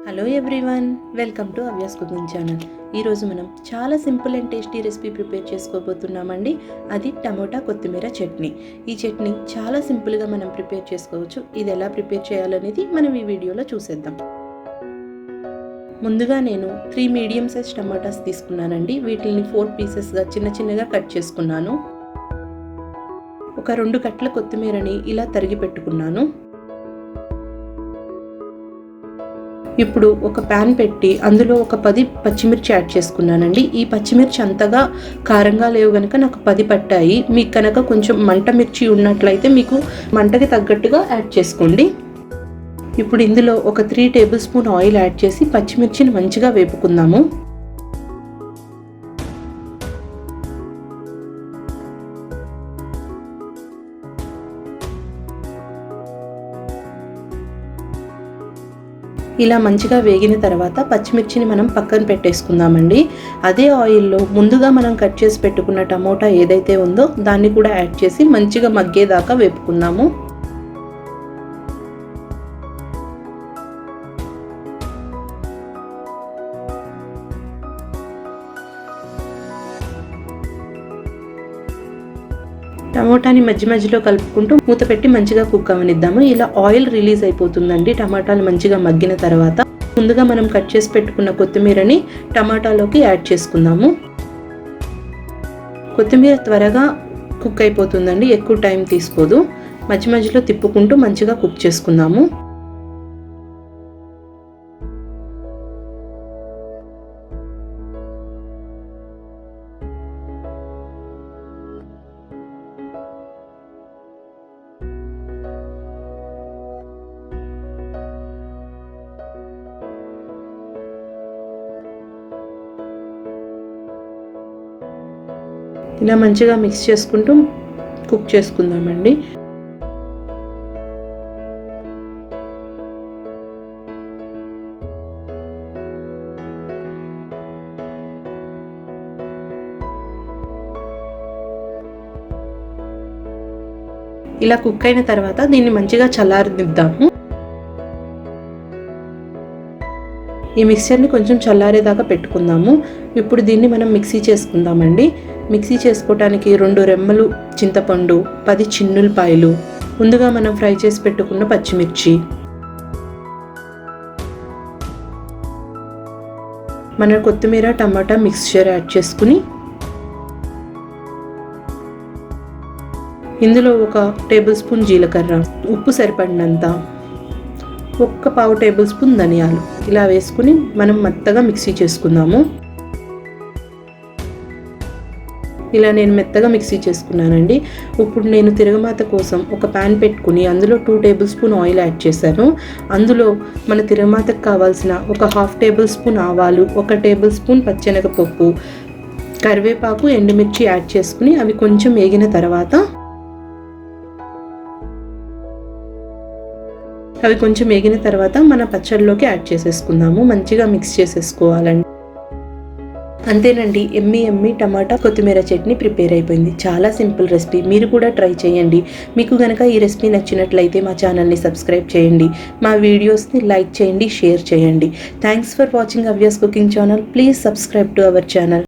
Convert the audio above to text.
Hello everyone, welcome to Avyas cooking channel. ఈరోజు మనం చాలా simple and tasty recipe prepare చేసుకోబోతున్నామండి. అది టమోటా కొత్తిమీర చట్నీ. ఈ చట్నీ చాలా సింపుల్గా మనం ప్రిపేర్ చేసుకోవచ్చు. ఇది ఎలా ప్రిపేర్ చేయాలనేది మనం ఈ వీడియోలో చూసేద్దాం. ముందుగా నేను 3 మీడియం సైజ్ టమాటాస్ తీసుకున్నానండి. వీటిని 4 పీసెస్గా చిన్నగా కట్ చేసుకున్నాను. ఒక 2 కట్టల కొత్తిమీరని ఇలా తరిగి పెట్టుకున్నాను. ఇప్పుడు ఒక ప్యాన్ పెట్టి అందులో ఒక 10 పచ్చిమిర్చి యాడ్ చేసుకున్నానండి. ఈ పచ్చిమిర్చి అంతగా కారంగా లేవు కనుక నాకు 10 పట్టాయి. మీకు కనుక కొంచెం మంట మిర్చి ఉన్నట్లయితే మీకు మంటకి తగ్గట్టుగా యాడ్ చేసుకోండి. ఇప్పుడు ఇందులో ఒక 3 టేబుల్ స్పూన్ ఆయిల్ యాడ్ చేసి పచ్చిమిర్చిని మంచిగా వేపుకుందాము. ఇలా మంచిగా వేగిన తర్వాత పచ్చిమిర్చిని మనం పక్కన పెట్టేసుకుందామండి. అదే ఆయిల్లో ముందుగా మనం కట్ చేసి పెట్టుకున్న టమోటా ఏదైతే ఉందో దాన్ని కూడా యాడ్ చేసి మంచిగా మగ్గేదాకా వేపుకుందాము. టమోటాని మధ్యలో కలుపుకుంటూ మూత పెట్టి మంచిగా కుక్ అవనిద్దాము. ఇలా ఆయిల్ రిలీజ్ అయిపోతుందండి టమాటాలు మంచిగా మగ్గిన తర్వాత. ముందుగా మనం కట్ చేసి పెట్టుకున్న కొత్తిమీరని టమాటాలోకి యాడ్ చేసుకుందాము. కొత్తిమీర త్వరగా కుక్ అయిపోతుందండి, ఎక్కువ టైం తీసుకోదు. మధ్యలో తిప్పుకుంటూ మంచిగా కుక్ చేసుకుందాము. ఇలా మంచిగా మిక్స్ చేసుకుంటూ కుక్ చేసుకుందామండి. ఇలా కుక్ అయిన తర్వాత దీన్ని మంచిగా చల్లారనిద్దాము. ఈ మిక్చర్ని కొంచెం చల్లారేదాకా పెట్టుకుందాము. ఇప్పుడు దీన్ని మనం మిక్సీ చేసుకుందామండి. మిక్సీ చేసుకోవటానికి 2 రెమ్మలు చింతపండు, 10 చిన్నులపాయలు, ముందుగా మనం ఫ్రై చేసి పెట్టుకున్న పచ్చిమిర్చి, మన కొత్తిమీర టమాటా మిక్స్చర్ యాడ్ చేసుకుని ఇందులో ఒక టేబుల్ స్పూన్ జీలకర్ర, ఉప్పు సరిపడినంత, ఒక పావు టేబుల్ స్పూన్ ధనియాలు ఇలా వేసుకుని మనం మెత్తగా మిక్సీ చేసుకుందాము. ఇలా నేను మెత్తగా మిక్సీ చేసుకున్నానండి. ఇప్పుడు నేను తిరగమాత కోసం ఒక ప్యాన్ పెట్టుకుని అందులో 2 టేబుల్ స్పూన్ ఆయిల్ యాడ్ చేశాను. అందులో మన తిరగమాతకు కావాల్సిన ఒక 1/2 టేబుల్ స్పూన్ ఆవాలు, 1 టేబుల్ స్పూన్ పచ్చెనగపప్పు, కరివేపాకు, ఎండుమిర్చి యాడ్ చేసుకుని అవి కొంచెం వేగిన తర్వాత మన పచ్చడిలోకి యాడ్ చేసేసుకుందాము. మంచిగా మిక్స్ చేసేసుకోవాలండి. అంతేనండి, ఎమ్మి టమాటా కొత్తిమీర చట్నీ ప్రిపేర్ అయిపోయింది. చాలా సింపుల్ రెసిపీ, మీరు కూడా ట్రై చేయండి. మీకు కనుక ఈ రెసిపీ నచ్చినట్లయితే మా ఛానల్ని సబ్స్క్రైబ్ చేయండి, మా వీడియోస్ని లైక్ చేయండి, షేర్ చేయండి. Thanks for watching Avyas cooking channel. Please subscribe to our channel.